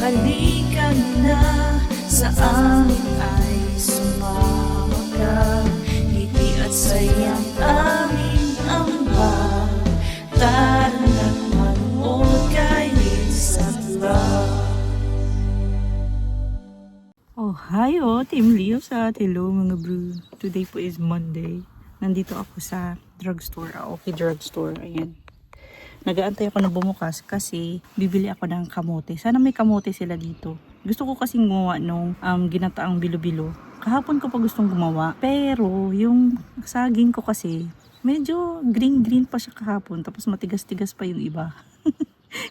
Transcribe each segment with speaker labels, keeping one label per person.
Speaker 1: Halika na sa amin ay sumama ka. Ngiti at sayang aming ambag. Tara na't manood kay Liz at Love.
Speaker 2: Oh, hi Team Leo sa hello mga bro. Today po is Monday. Nandito ako sa drugstore, okay drugstore, ayan. Nag-aantay ako na bumukas kasi bibili ako ng kamote. Sana may kamote sila dito. Gusto ko kasing gumawa nung ginataang bilo-bilo. Kahapon ko pa gustong gumawa, pero yung saging ko kasi medyo green-green pa siya kahapon, tapos matigas-tigas pa yung iba.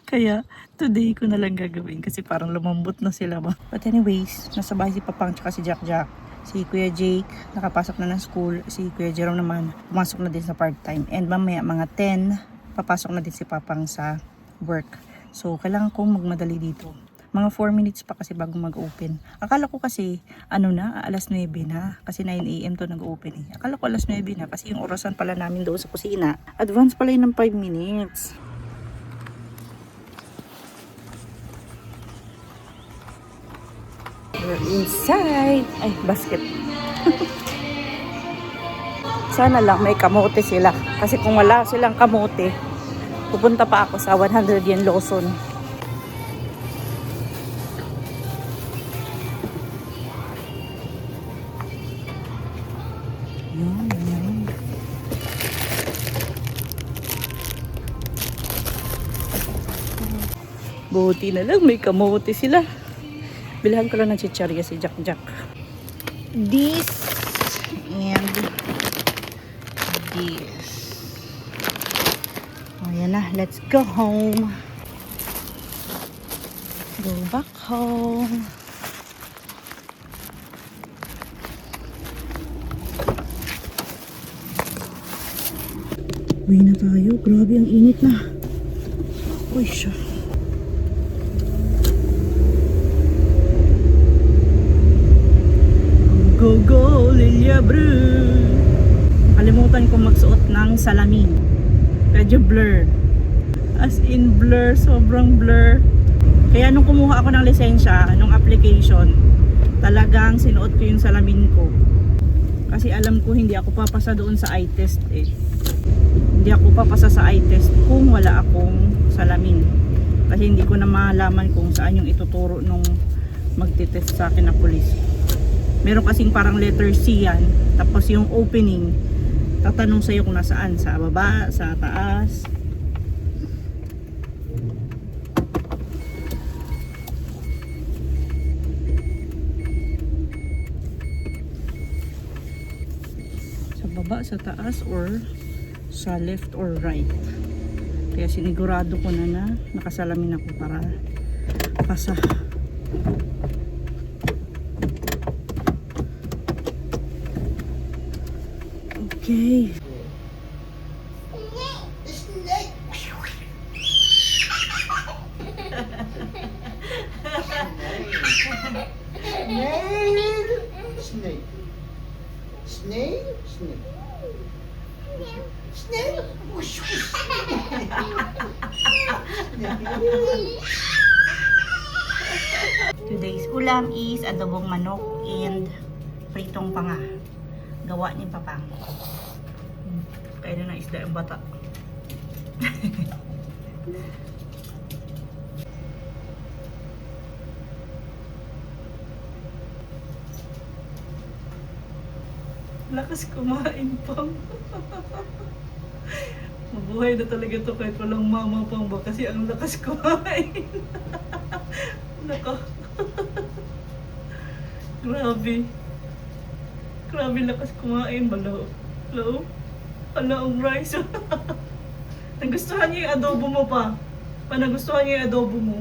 Speaker 2: Kaya today ko na lang gagawin kasi parang lumambot na sila ba. But anyways, nasa bahay si Papang tsaka si Jack Jack. Si Kuya Jake nakapasok na ng school. Si Kuya Jerome naman pumasok na din sa part-time. And mamaya mga 10, papasok na din si Papang sa work. So kailangan kong magmadali dito. Mga 4 minutes pa kasi bago mag-open. Akala ko kasi alas 9 na. Kasi 9 AM to nag-open eh. Akala ko alas 9 na kasi yung orasan pala namin doon sa kusina. Advance pala yun ng 5 minutes. We're inside. Ay, basket. Sana lang may kamote sila. Kasi kung wala silang kamote, pupunta pa ako sa 100 yen Lawson. Yan. Buti na lang may kamote sila. Bilhan ko lang ng chicharia si Jack Jack. This and this. O yan na, let's go home. Go back home. Uwi na tayo. Grabe ang init na. Uy siya. Go go Lilia bro. Kalimutan ko magsuot ng salamin. Medyo blur. As in blur, sobrang blur. Kaya nung kumuha ako ng lisensya, nung application, talagang sinuot ko yung salamin ko. Kasi alam ko hindi ako papasa doon sa eye test eh. Hindi ako papasa sa eye test kung wala akong salamin. Kasi hindi ko na malaman kung saan yung ituturo nung magtitest sa akin na pulis. Meron kasing parang letter C yan. Tapos yung opening, tatanong sa'yo kung nasaan. Sa baba, sa taas. Sa baba, sa taas, or sa left or right. Kaya sinigurado ko na nakasalamin ako para pasa. Okay.
Speaker 3: Snake. Snake? Snake. Snake?
Speaker 2: Today's ulam is adobong manok and pritong panga. Gawa ni Papang. Kaya na isda ang bata. Lakas kumain pang. Mabuhay na talaga to kahit walang mama pang ba kasi ang lakas kumain. Nako. Grabe. Grabe lakas kumain. Balo. Hello? Hala ang rice. Nagustuhan niyo yung adobo mo pa? Nagustuhan niyo yung adobo mo?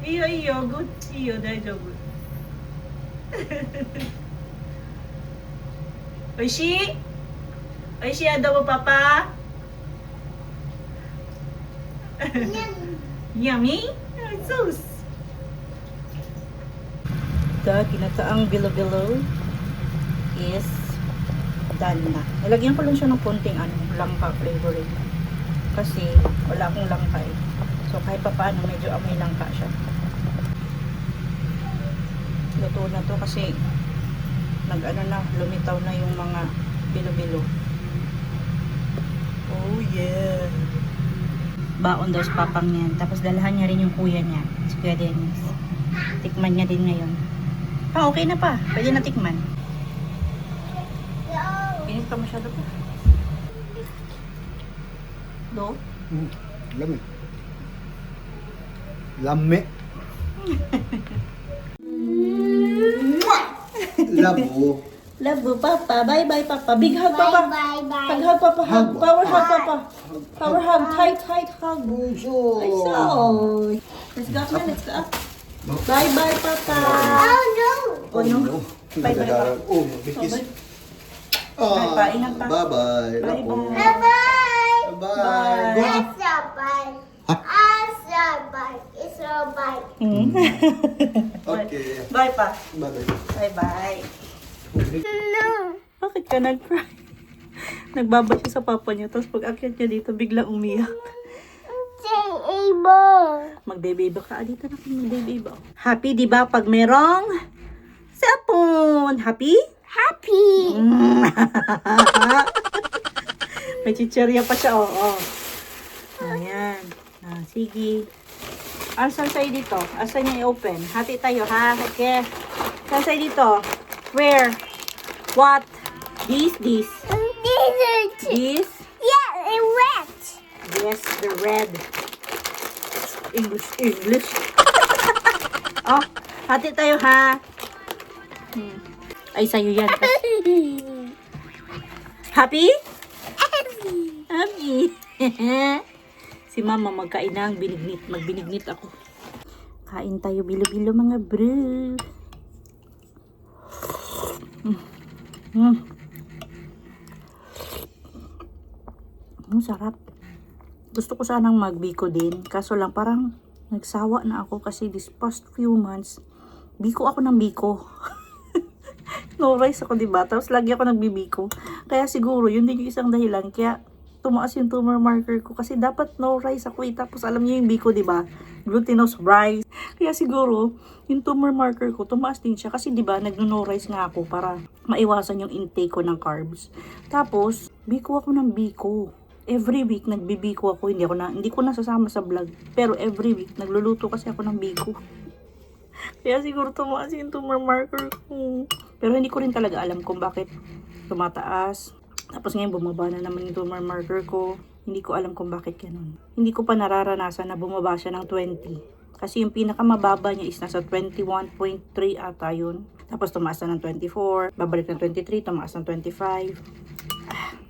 Speaker 2: Iyo, good. Iyo, daijoubu. Oishi? Oishi adobo papa? Yummy? Sauce. The ginataang bilo-bilo is done na. Nilagyan ko lang siya ng konting langka flavoring. Kasi wala akong langka eh. So kahit pa paano medyo amoy langka siya. Luto na to kasi lumitaw na yung mga bilo-bilo. Oh yeah. Baon daw sa papang niyan. Tapos dalahan niya rin yung kuya niya, si Kuya Dennis. Tikman niya din ngayon. Okay na pa. Pwede na tikman. Init pa masyado pa. Do?
Speaker 3: Lami. Lami. Labo.
Speaker 2: Love Papa. Bye-bye, Papa. Big hug, Papa.
Speaker 4: Bye.
Speaker 2: Hug, Papa. Hug.
Speaker 3: Hug.
Speaker 2: Power hug, Papa. Power hug. Tight hug.
Speaker 3: Bunso.
Speaker 2: Ay, so. Let's go na. Let's go. Bye-bye, Papa.
Speaker 4: Oh no!
Speaker 2: Oh, no. Bye-bye,
Speaker 3: Nagagarang.
Speaker 2: Papa.
Speaker 3: Oh, mabikis.
Speaker 2: Bye-bye. Ingat pa.
Speaker 3: Bye-bye. Labo.
Speaker 2: Bye-bye.
Speaker 4: Bye!
Speaker 3: Bye. Go.
Speaker 4: It's a bite. It's a bite. It's a bite.
Speaker 3: Okay.
Speaker 2: Bye, Pa.
Speaker 3: Bye-bye.
Speaker 2: Bye-bye.
Speaker 4: No!
Speaker 2: Bakit ka nag-cry? Nagbaba siya sa papa niya, tapos pag akyat niya dito, bigla umiyak.
Speaker 4: Say able.
Speaker 2: Mag-baby ka. Dito na kung mag-baby ba? Happy, di ba? Pag merong cellphone. Happy?
Speaker 4: Happy.
Speaker 2: May chicherya pa siya, oo. Ayan. Sige. Asan sa'yo dito? Asan niya i-open? Hati tayo, ha? Okay. Asan sa'yo dito? Where? What? This?
Speaker 4: This.
Speaker 2: This?
Speaker 4: Yeah, it wet.
Speaker 2: Yes, the red. English. Oh, hati tayo, ha? Ay, sa'yo yan. Happy? Happy. Si mama magkain na ang binignit. Magbinignit ako. Kain tayo bilo-bilo mga bro. Sarap. Gusto ko sanang magbiko din. Kaso lang parang nagsawa na ako kasi this past few months, biko ako ng biko. No rice ako, diba? Tapos lagi ako nagbibiko. Kaya siguro, yun din yung isang dahilan. Kaya tumaas yung tumor marker ko. Kasi dapat no rice ako eh. Tapos alam niyo yung biko, diba? Glutinous rice. Kaya siguro, yung tumor marker ko, tumaas din siya. Kasi diba, nagno-no rice nga ako para maiwasan yung intake ko ng carbs. Tapos, biko ako ng biko. Every week, nagbibiko ako. Hindi ko nasasama sa vlog. Pero every week, nagluluto kasi ako ng biko. Kaya siguro tumaas yung tumor marker ko. Pero hindi ko rin talaga alam kung bakit tumataas. Tapos ngayon bumaba na naman yung tumor marker ko. Hindi ko alam kung bakit ganun. Hindi ko pa nararanasan na bumaba siya ng 20. Kasi yung pinakamababa niya is nasa 21.3 ata yun. Tapos tumaas na ng 24. Babalik ng 23. Tumaas ng 25.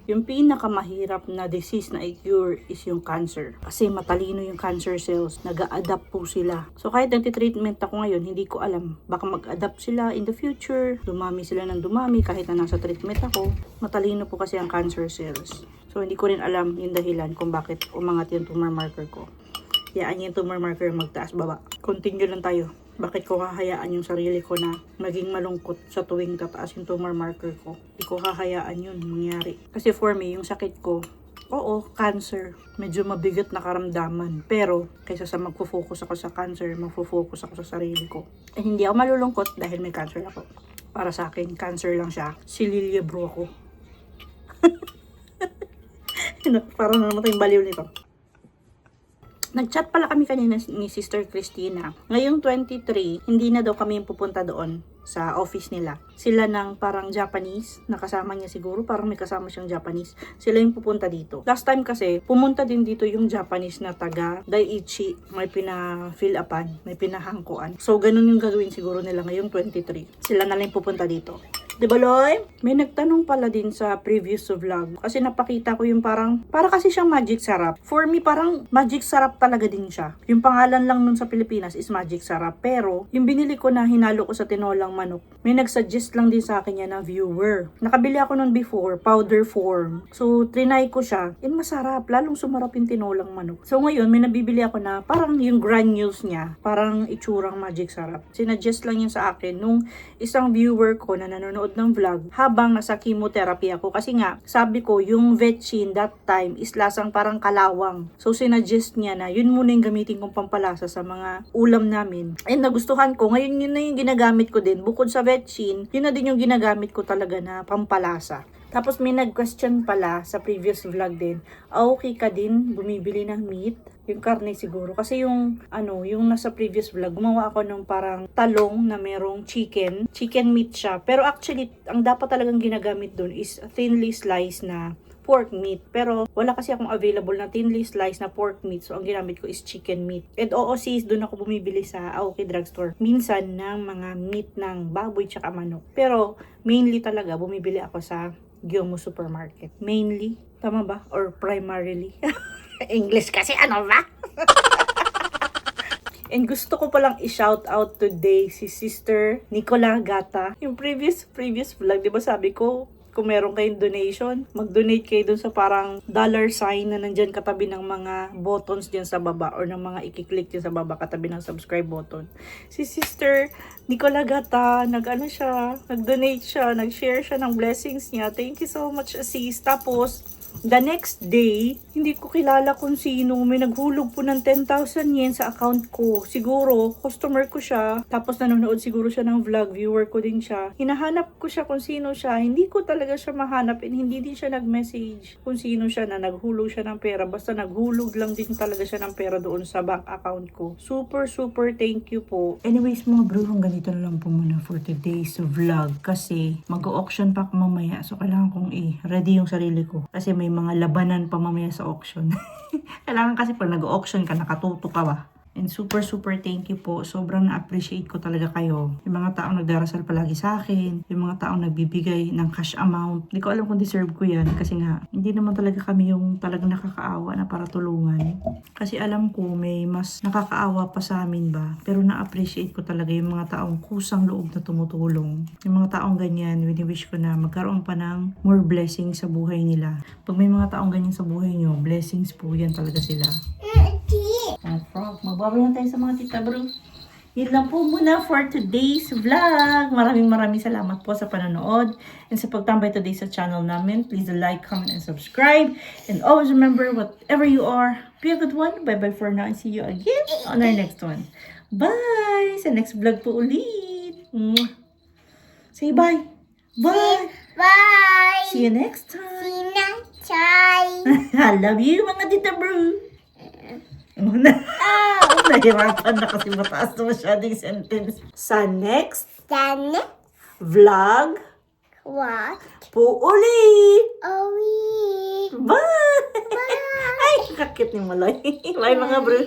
Speaker 2: Yung pinakamahirap na disease na i-cure is yung cancer. Kasi matalino yung cancer cells. Nag-a-adapt po sila. So kahit nagtitreatment ako ngayon, hindi ko alam. Baka mag-adapt sila in the future. Dumami sila ng dumami kahit na nasa treatment ako. Matalino po kasi ang cancer cells. So hindi ko rin alam yung dahilan kung bakit umangat yung tumor marker ko. Hayaan yung tumor marker magtaas baba. Continue lang tayo. Bakit ko hahayaan yung sarili ko na maging malungkot sa tuwing tataas yung tumor marker ko? Hindi ko hahayaan yun mangyari. Kasi for me, yung sakit ko, oo, cancer. Medyo mabigat na karamdaman. Pero, kaysa sa magfo-focus ako sa cancer, magfo-focus ako sa sarili ko. Eh, hindi ako malulungkot dahil may cancer ako. Para sa akin, cancer lang siya. Si Lilia bro ako. Parang namatay yung baliw nito. Nag-chat pala kami kanina ni Sister Christina. Ngayong 23, hindi na daw kami yung pupunta doon sa office nila. Sila ng parang Japanese, nakasama niya siguro, parang may kasama siyang Japanese. Sila yung pupunta dito. Last time kasi, pumunta din dito yung Japanese na taga Daiichi. May pina-fill upan, may pinahangkuan. So, ganun yung gagawin siguro nila ngayong 23. Sila na lang pupunta dito. Diba, Loy? May nagtanong pala din sa previous vlog. Kasi napakita ko yung para kasi siyang magic sarap. For me, parang magic sarap talaga din siya. Yung pangalan lang nun sa Pilipinas is magic sarap. Pero, yung binili ko na hinalo ko sa tinolang manok, may nagsuggest lang din sa akin yan na viewer. Nakabili ako nun before, powder form. So, trinay ko siya. And masarap. Lalong sumarap yung tinolang manok. So, ngayon, may nabibili ako na parang yung granules niya, parang itsurang magic sarap. Sinuggest lang yun sa akin nung isang viewer ko na nanonood manood ng vlog habang nasa chemotherapy ako. Kasi nga, sabi ko, yung vetchin that time is lasang parang kalawang. So, sinuggest niya na yun muna yung gamitin kong pampalasa sa mga ulam namin. And nagustuhan ko. Ngayon yun na yung ginagamit ko din. Bukod sa vetchin, yun na din yung ginagamit ko talaga na pampalasa. Tapos may nag-question pala sa previous vlog din, okay ka din bumibili ng meat? Yung karne siguro. Kasi yung nasa previous vlog, gumawa ako ng parang talong na merong chicken. Chicken meat siya. Pero actually, ang dapat talagang ginagamit dun is thinly sliced na pork meat. Pero wala kasi akong available na thinly sliced na pork meat. So, ang ginamit ko is chicken meat. And oo sis, doon ako bumibili sa Aoki Drugstore. Minsan ng mga meat ng baboy tsaka manok. Pero mainly talaga, bumibili ako sa Gyomu Supermarket. Mainly. Tama ba? Or primarily? English kasi ano ba? And gusto ko palang i-shout out today si Sister Nicola Gata. Yung previous vlog, di ba sabi ko, kung meron kayong donation, mag-donate kayo dun sa parang dollar sign na nandyan katabi ng mga buttons dyan sa baba or ng mga i-click dyan sa baba katabi ng subscribe button. Si Sister Nicola Gata, nag-donate siya, nag-share siya ng blessings niya. Thank you so much, sis. Tapos, the next day, hindi ko kilala kung sino. May naghulog po ng 10,000 yen sa account ko. Siguro, customer ko siya. Tapos nanonood siguro siya ng vlog. Viewer ko din siya. Hinahanap ko siya kung sino siya. Hindi ko talaga siya mahanap. And hindi din siya nag-message kung sino siya na naghulog siya ng pera. Basta naghulog lang din talaga siya ng pera doon sa bank account ko. Super, super thank you po. Anyways mga bro, hanggang dito na lang po muna for today's vlog. Kasi mag-auction pa ako mamaya. So kailangan kong ready yung sarili ko. Kasi may mga labanan pa mamaya sa auction. Kailangan kasi pag nag-auction ka, nakatuto ka ba? And super, super thank you po. Sobrang na-appreciate ko talaga kayo. Yung mga taong nagdarasal palagi sa akin. Yung mga taong nagbibigay ng cash amount. Hindi ko alam kung deserve ko yan. Kasi nga, hindi naman talaga kami yung talagang nakakaawa na para tulungan. Kasi alam ko, may mas nakakaawa pa sa amin ba. Pero na-appreciate ko talaga yung mga taong kusang loob na tumutulong. Yung mga taong ganyan, wini-wish ko na magkaroon pa ng more blessings sa buhay nila. Pag may mga taong ganyan sa buhay nyo, blessings po yan talaga sila. Frog. Magbabayan tayo sa mga tita bro. Yun lang po muna for today's vlog. Maraming salamat po sa panonood and sa pagtambay today sa channel namin. Please like, comment, and subscribe. And always remember, whatever you are, be a good one. Bye-bye for now and see you again on our next one. Bye! Sa next vlog po ulit. Say bye! Bye!
Speaker 4: Bye.
Speaker 2: See you next time!
Speaker 4: Sina Chai.
Speaker 2: I love you mga tita bro! Nahirapan na kasi mataas na masyadong sentence. Sa next
Speaker 4: Then
Speaker 2: vlog
Speaker 4: what?
Speaker 2: po ulit.
Speaker 4: Owie.
Speaker 2: Bye! Ay, kakit ni Maloy. Bye mga bro.